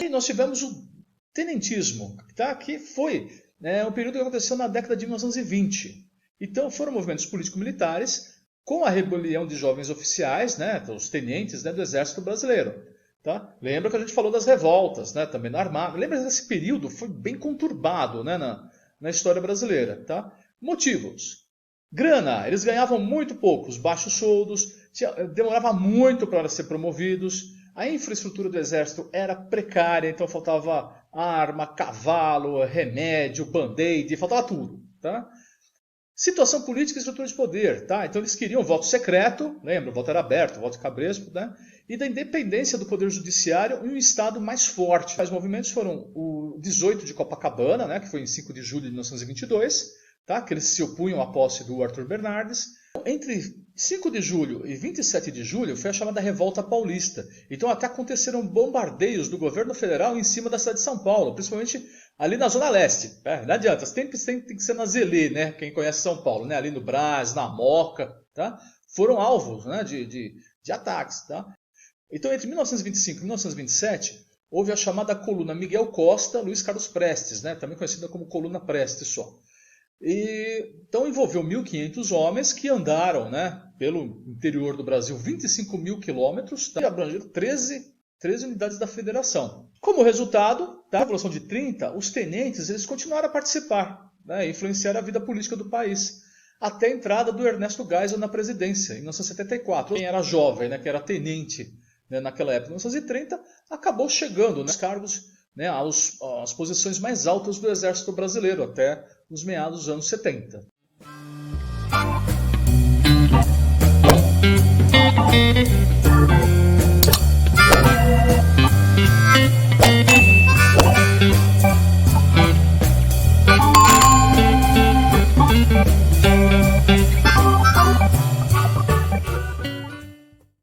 Aí nós tivemos o tenentismo, tá? Que foi um período que aconteceu na década de 1920. Então foram movimentos político-militares com a rebelião de jovens oficiais, os tenentes do Exército Brasileiro. Tá? Lembra que a gente falou das revoltas, também na Armada. Lembra que esse período foi bem conturbado na história brasileira. Tá? Motivos. Grana, eles ganhavam muito pouco, os baixos soldos, demorava muito para ser promovidos, a infraestrutura do Exército era precária, então faltava arma, cavalo, remédio, band-aid, faltava tudo. Tá? Situação política e estrutura de poder. Tá? Então eles queriam voto secreto, lembra, o voto era aberto, o voto cabresco, e da independência do poder judiciário em um Estado mais forte. Os movimentos foram o 18 de Copacabana, que foi em 5 de julho de 1922, tá? Que eles se opunham à posse do Arthur Bernardes. Entre 5 de julho e 27 de julho foi a chamada Revolta Paulista. Então até aconteceram bombardeios do governo federal em cima da cidade de São Paulo, principalmente ali na Zona Leste. Não adianta, tem que ser na Zelê, quem conhece São Paulo, ali no Brás, na Moca, tá? Foram alvos de ataques. Tá? Então entre 1925 e 1927 houve a chamada Coluna Miguel Costa, Luiz Carlos Prestes, também conhecida como Coluna Prestes só. Então envolveu 1.500 homens que andaram pelo interior do Brasil 25 mil quilômetros e abrangeram 13 unidades da federação. Como resultado da Revolução de 30, os tenentes eles continuaram a participar e influenciar a vida política do país, até a entrada do Ernesto Geisel na presidência, em 1974. Quem era jovem, que era tenente naquela época, em 1930, acabou chegando nos cargos, às posições mais altas do Exército Brasileiro, até os meados dos anos 70.